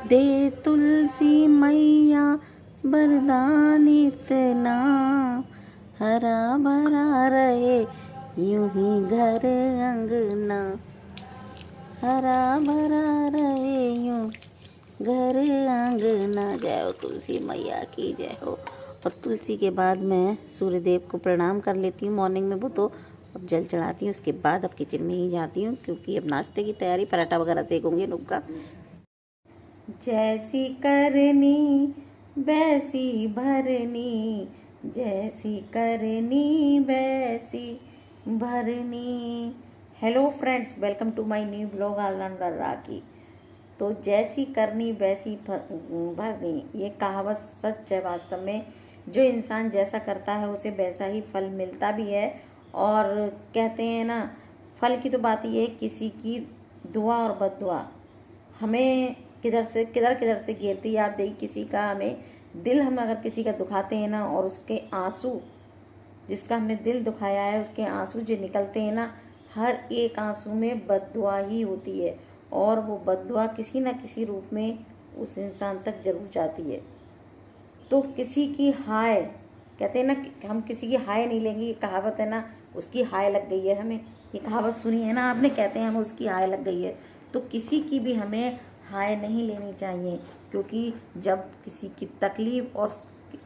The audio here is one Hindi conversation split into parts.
दे तुलसी मैया वरदान इतना, हरा भरा रहे यूं ही घर अंगना, हरा भरा रहे यूं घर आंगना। जय हो तुलसी मैया की जय हो। और तुलसी के बाद मैं सूर्य देव को प्रणाम कर लेती हूँ मॉर्निंग में, वो तो अब जल चढ़ाती हूँ, उसके बाद अब किचन में ही जाती हूँ क्योंकि अब नाश्ते की तैयारी, पराठा वगैरह सेकूंगी नुक्का। जैसी करनी वैसी भरनी, जैसी करनी वैसी भरनी। Hello friends, welcome to my new blog all rounder Rakhi. तो जैसी करनी वैसी भरनी, ये कहावत सच है वास्तव में। जो इंसान जैसा करता है उसे वैसा ही फल मिलता भी है। और कहते हैं ना, फल की तो बात ये है, किसी की दुआ और बद्दुआ हमें किधर से घेरती है। आप देखिए, किसी का हमें दिल, हम अगर किसी का दुखाते हैं ना, और उसके आंसू, जिसका हमने दिल दुखाया है, उसके आंसू जो निकलते हैं ना, हर एक आंसू में बद्दुआ ही होती है। और वो बद्दुआ किसी न किसी रूप में उस इंसान तक जरूर जाती है। तो किसी की हाय, कहते हैं ना, हम किसी की हाय नहीं लेंगे, ये कहावत है ना, उसकी हाय लग गई है हमें। ये कहावत सुनी है ना आपने, कहते हैं हमें उसकी हाय लग गई है। तो किसी की भी हमें हाय नहीं लेनी चाहिए, क्योंकि जब किसी की तकलीफ और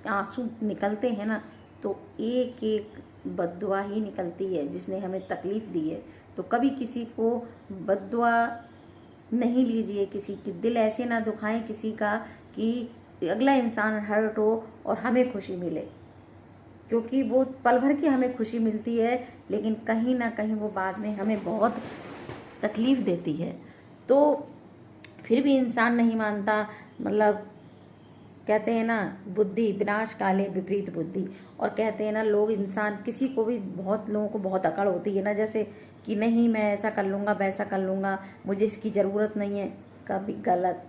आंसू निकलते हैं ना, तो एक एक बद्दुआ ही निकलती है जिसने हमें तकलीफ दी है। तो कभी किसी को बद्दुआ नहीं लीजिए, किसी की दिल ऐसे ना दुखाएं किसी का कि अगला इंसान हर्ट हो और हमें खुशी मिले, क्योंकि वो पल भर की हमें खुशी मिलती है, लेकिन कहीं ना कहीं वो बाद में हमें बहुत तकलीफ देती है। तो फिर भी इंसान नहीं मानता। मतलब कहते हैं ना, बुद्धि विनाश काले विपरीत बुद्धि। और कहते हैं ना लोग, इंसान किसी को भी, बहुत लोगों को बहुत अकड़ होती है ना, जैसे कि नहीं मैं ऐसा कर लूँगा, वैसा कर लूँगा, मुझे इसकी ज़रूरत नहीं है। कभी गलत।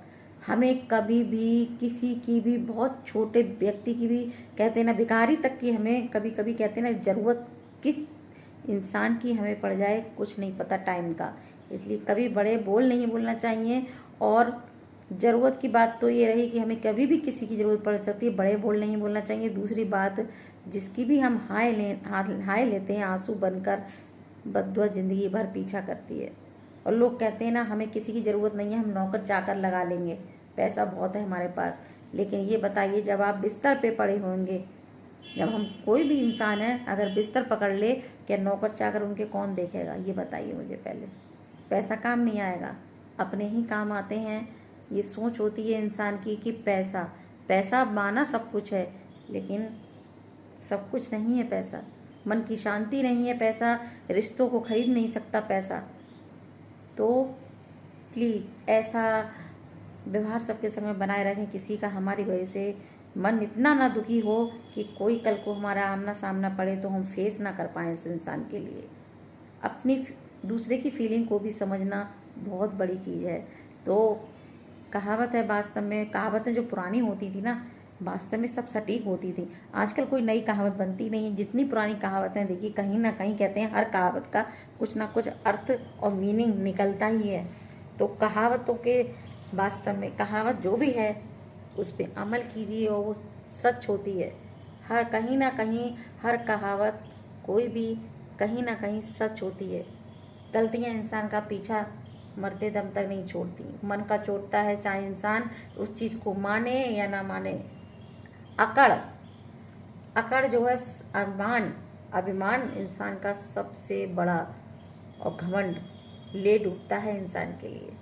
हमें कभी भी किसी की भी, बहुत छोटे व्यक्ति की भी, कहते हैं ना भिखारी तक की, हमें कभी कभी कहते हैं ना ज़रूरत किस इंसान की हमें पड़ जाए, कुछ नहीं पता टाइम का। इसलिए कभी बड़े बोल नहीं बोलना चाहिए। और ज़रूरत की बात तो ये रही कि हमें कभी भी किसी की ज़रूरत पड़ सकती है, बड़े बोल नहीं बोलना चाहिए। दूसरी बात, जिसकी भी हम हाय लेते हैं आंसू बनकर, बद्दुआ ज़िंदगी भर पीछा करती है। और लोग कहते हैं ना, हमें किसी की ज़रूरत नहीं है, हम नौकर चाकर लगा लेंगे, पैसा बहुत है हमारे पास। लेकिन ये बताइए, जब आप बिस्तर पे पड़े होंगे, जब हम, कोई भी इंसान है अगर बिस्तर पकड़ ले, क्या नौकर चाकर उनके कौन देखेगा? ये बताइए मुझे पहले। पैसा काम नहीं आएगा, अपने ही काम आते हैं। ये सोच होती है इंसान की कि पैसा पैसा माना सब कुछ है, लेकिन सब कुछ नहीं है पैसा। मन की शांति नहीं है पैसा, रिश्तों को खरीद नहीं सकता पैसा। तो प्लीज़ ऐसा व्यवहार सबके संग में बनाए रखें, किसी का हमारी वजह से मन इतना ना दुखी हो कि कोई कल को हमारा आमना सामना पड़े तो हम फेस ना कर पाएँ उस इंसान के लिए। अपनी दूसरे की फीलिंग को भी समझना बहुत बड़ी चीज़ है। तो कहावत है, वास्तव में कहावतें जो पुरानी होती थी ना, वास्तव में सब सटीक होती थी। आजकल कोई नई कहावत बनती नहीं है। जितनी पुरानी कहावतें देखी, कहीं ना कहीं कहते हैं हर कहावत का कुछ ना कुछ अर्थ और मीनिंग निकलता ही है। तो कहावतों के, वास्तव में कहावत जो भी है उस पर अमल कीजिए और वो सच होती है। हर कहीं ना कहीं हर कहावत, कोई भी कहीं ना कहीं सच होती है। गलतियाँ इंसान का पीछा मरते दम तक नहीं छोड़ती, मन का छोड़ता है, चाहे इंसान उस चीज़ को माने या ना माने। अकड़ जो है, अभिमान इंसान का सबसे बड़ा, और घमंड ले डूबता है इंसान के लिए।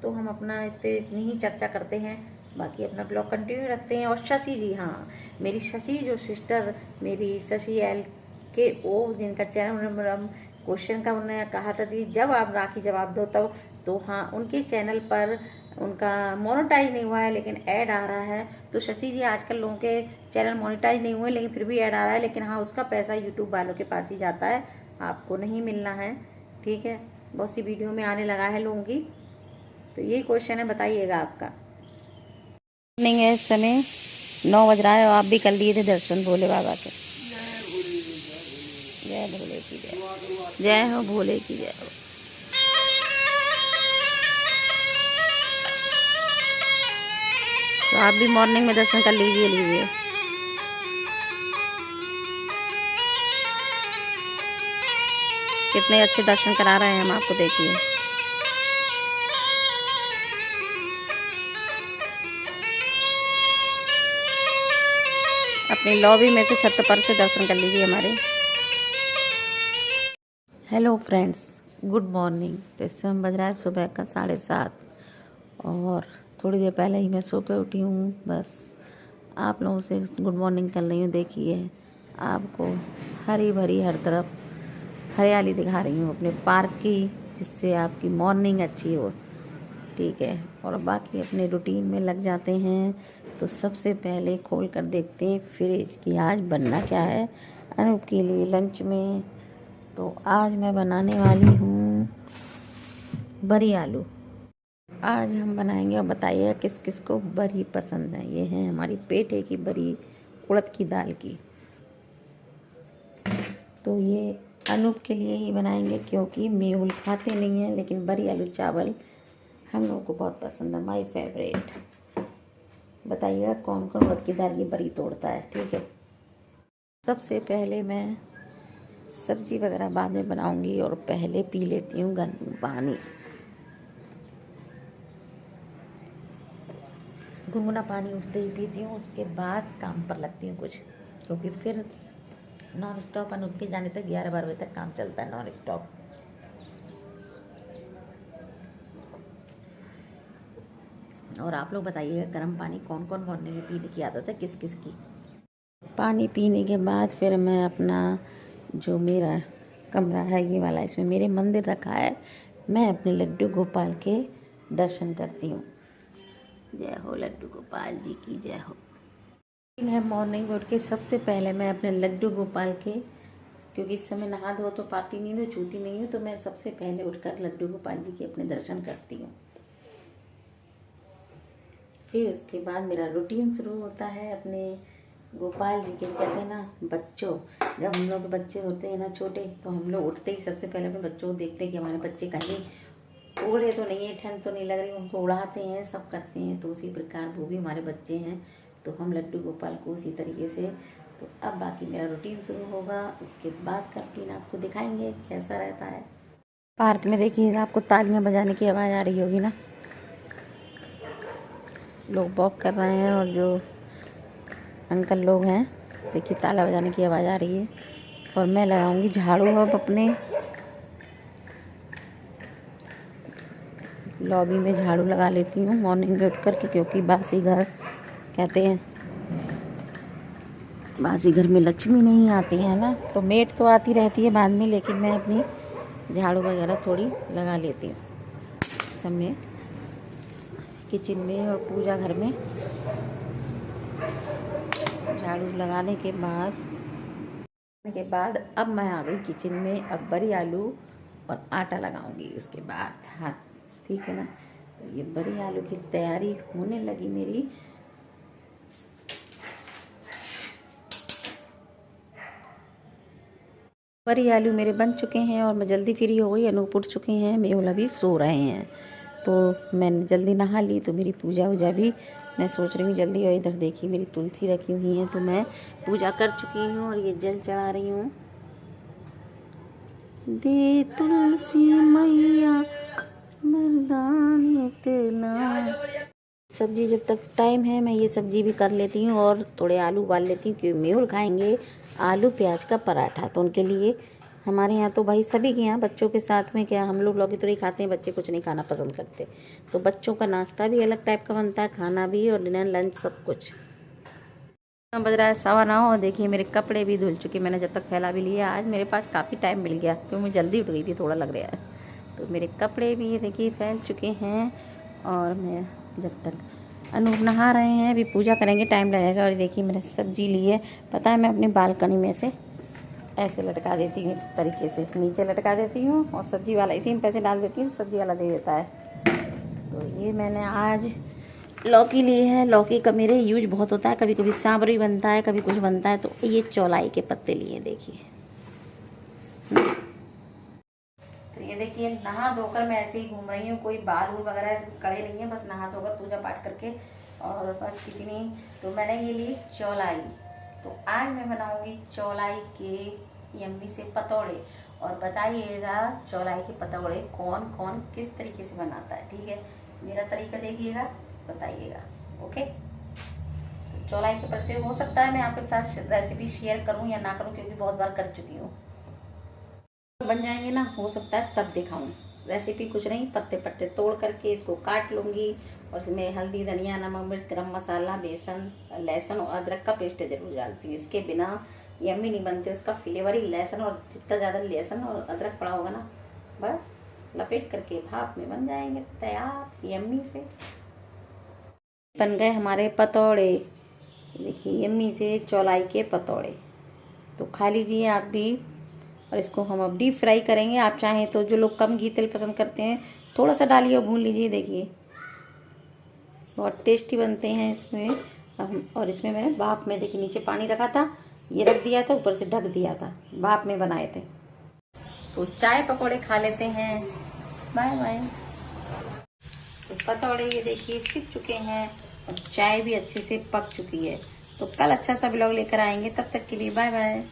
तो हम अपना इस पे इतनी ही चर्चा करते हैं, बाकी अपना ब्लॉग कंटिन्यू रखते हैं। और शशि जी, हाँ, मेरी शशि जो सिस्टर, मेरी शशि LKO, जिनका चैनल क्वेश्चन का उन्होंने कहा था कि जब आप राखी जवाब दो तब, तो हाँ, उनके चैनल पर उनका मोनेटाइज नहीं हुआ है, लेकिन ऐड आ रहा है। तो शशि जी, आजकल लोगों के चैनल मोनेटाइज नहीं हुए, लेकिन फिर भी ऐड आ रहा है। लेकिन हाँ, उसका पैसा यूट्यूब वालों के पास ही जाता है, आपको नहीं मिलना है, ठीक है। बहुत सी वीडियो में आने लगा है लोगों की। तो यही क्वेश्चन है, बताइएगा आपका। नहीं है, इस समय 9 बज रहा है और आप भी कर लिए थे दर्शन भोले बाबा के। जय भोले की जय, जय हो भोले की जय हो। तो आप भी मॉर्निंग में दर्शन कर लीजिए। कितने अच्छे दर्शन करा रहे हैं हम आपको, देखिए। अपनी लॉबी में से छत पर से दर्शन कर लीजिए हमारे। Hello friends, good morning. तो इस समय बज रहा है सुबह का 7:30 और थोड़ी देर पहले ही मैं सो के उठी हूँ। बस आप लोगों से गुड मॉर्निंग कर रही हूँ। देखिए आपको हरी भरी हर तरफ हरियाली दिखा रही हूँ अपने पार्क की, जिससे आपकी मॉर्निंग अच्छी हो। ठीक है, और बाकी अपने रूटीन में लग जाते हैं। तो सबसे पहले खोल कर देखते हैं फ्रिज की आज बनना क्या है अनूप के लिए लंच में। तो आज मैं बनाने वाली हूँ बड़ी आलू। आज हम बनाएंगे, और बताइए किस किस को बड़ी पसंद है। ये है हमारी पेठे की बड़ी, उड़द की दाल की। तो ये अनूप के लिए ही बनाएंगे, क्योंकि मेहुल खाते नहीं हैं, लेकिन बड़ी आलू चावल हम लोगों को बहुत पसंद है, माय फेवरेट। बताइएगा कौन कौन उड़द की दाल की बड़ी तोड़ता है। ठीक है, सबसे पहले मैं सब्जी वगैरह बाद में बनाऊंगी, और पहले पी लेती हूँ गर्म पानी। गुनगुना पानी उठते ही पीती हूँ, उसके बाद काम पर लगती हूँ कुछ, क्योंकि फिर नॉन स्टॉप अनूप के जाने तक 11-12 बजे तक काम चलता है नॉन स्टॉप। और आप लोग बताइएगा गर्म पानी कौन कौन मॉर्निंग में पीने की आदत है, किस किस की। पानी पीने के बाद फिर मैं अपना जो मेरा कमरा है ये वाला, इसमें मेरे मंदिर रखा है, मैं अपने लड्डू गोपाल के दर्शन करती हूँ। जय हो लड्डू गोपाल जी की जय हो। है मॉर्निंग में उठ के सबसे पहले मैं अपने लड्डू गोपाल के, क्योंकि इस समय नहा धो तो पाती नहीं, तो छूती नहीं हूँ, तो मैं सबसे पहले उठकर लड्डू गोपाल जी के अपने दर्शन करती हूँ। फिर उसके बाद मेरा रूटीन शुरू होता है अपने गोपाल जी के। कहते हैं ना बच्चों, जब हम लोग बच्चे होते हैं ना छोटे, तो हम लोग उठते ही सबसे पहले अपने बच्चों को देखते हैं कि हमारे बच्चे कहीं उड़े तो नहीं है, ठंड तो नहीं लग रही, उनको उड़ाते हैं, सब करते हैं। तो उसी प्रकार वो भी हमारे बच्चे हैं, तो हम लड्डू गोपाल को उसी तरीके से। तो अब बाकी मेरा रूटीन शुरू होगा, उसके बाद का रूटीन आपको दिखाएंगे कैसा रहता है। पार्क में देखिए आपको तालियां बजाने की आवाज़ आ रही होगी ना, लोग वॉक कर रहे हैं, और जो अंकल लोग हैं देखिए ताला बजाने की आवाज़ आ रही है। और मैं लगाऊंगी झाड़ू अब अपने लॉबी में, झाड़ू लगा लेती हूँ मॉर्निंग में उठ कर के, क्योंकि बासी घर कहते हैं बासी घर में लक्ष्मी नहीं आती है ना। तो मेट तो आती रहती है बाद में, लेकिन मैं अपनी झाड़ू वगैरह थोड़ी लगा लेती हूँ समय किचन में और पूजा घर में। झाड़ू लगाने के बाद अब मैं आ गई किचन में। अब बड़ी आलू और आटा लगाऊंगी उसके बाद। हाँ ठीक है ना, तो ये बड़ी आलू की तैयारी होने लगी मेरी। बड़ी आलू मेरे बन चुके हैं और मैं जल्दी फ्री हो गई। अनूप उठ चुके हैं, मेहुल अभी सो रहे हैं, तो मैंने जल्दी नहा ली। तो मेरी पूजा वूजा भी मैं सोच रही हूँ जल्दी। और इधर देखिए मेरी तुलसी रखी हुई है, तो मैं पूजा कर चुकी हूँ और ये जल चढ़ा रही हूँ। दे तुलसी मैया मर्दाने इतना। सब्जी जब तक टाइम है मैं ये सब्जी भी कर लेती हूँ, और थोड़े आलू उबाल लेती हूँ, क्योंकि मेहुल खाएंगे आलू प्याज का पराठा। तो उनके लिए हमारे यहाँ तो भाई सभी के यहाँ बच्चों के साथ में क्या हम लोग लौकी तो नहीं खाते हैं, बच्चे कुछ नहीं खाना पसंद करते, तो बच्चों का नाश्ता भी अलग टाइप का बनता है, खाना भी और डिनर लंच सब कुछ। बज रहा है 9:15 और देखिए मेरे कपड़े भी धुल चुके, मैंने जब तक फैला भी लिया। आज मेरे पास काफ़ी टाइम मिल गया, क्योंकि मैं जल्दी उठ गई थी, थोड़ा लग रहा है। तो मेरे कपड़े भी देखिए फैल चुके हैं, और मैं जब तक अनूप नहा रहे हैं अभी पूजा करेंगे, टाइम लगेगा। और देखिए मैंने सब्जी ली है, पता है मैं अपनी बालकनी में से ऐसे लटका देती हूँ, इस तरीके से नीचे लटका देती हूँ, और सब्जी वाला इसी में पैसे डाल देती हूँ, सब्जी वाला दे देता है। तो ये मैंने आज लौकी ली है। लौकी का मेरे यूज बहुत होता है, कभी कभी सांभर बनता है, कभी कुछ बनता है। तो ये चौलाई के पत्ते लिए देखिए। तो ये देखिए नहा धोकर मैं ऐसे ही घूम रही हूँ, कोई बाल वगैरह कड़े नहीं है, बस नहा धोकर पूजा पाठ करके और बस कुछ नहीं। तो मैंने ये ली चौलाई। तो आज मैं बनाऊंगी चौलाई के यम्मी से पतौड़े। और बताइएगा चौलाई के पतौड़े कौन कौन किस तरीके से बनाता है, ठीक है। मेरा तरीका देखिएगा, बताइएगा। ओके। तो चौलाई के पत्ते हो सकता है मैं आपके साथ रेसिपी शेयर करूं या ना करूं, क्योंकि बहुत बार कर चुकी हूँ। बन जाएंगे ना, हो सकता है तब दिखाऊं। रेसिपी कुछ नहीं, पत्ते पत्ते तोड़ करके इसको काट लूंगी और इसमें हल्दी, धनिया, नमक, मिर्च, गरम मसाला, बेसन, लहसुन और अदरक का पेस्ट जरूर डालती हूँ। इसके बिना यम्मी नहीं बनते, उसका फ्लेवर ही लहसुन, और जितना ज़्यादा लहसुन और अदरक पड़ा होगा ना, बस लपेट करके भाप में बन जाएंगे तैयार यम्मी से। बन गए हमारे पतौड़े, देखिए यम्मी से चौलाई के पतौड़े। तो खा लीजिए आप भी। और इसको हम अब डीप फ्राई करेंगे। आप चाहें तो, जो लोग कम घी तेल पसंद करते हैं, थोड़ा सा डालिए और भून लीजिए। देखिए बहुत टेस्टी बनते हैं इसमें। और इसमें मैंने भाप में, देखिए नीचे पानी रखा था, ये रख दिया था, ऊपर से ढक दिया था, भाप में बनाए थे। तो चाय पकौड़े खा लेते हैं। Bye bye. तो पकौड़े ये देखिए सिक चुके हैं और चाय भी अच्छे से पक चुकी है। तो कल अच्छा सा ब्लॉग लेकर आएंगे, तब तक के लिए बाय बाय।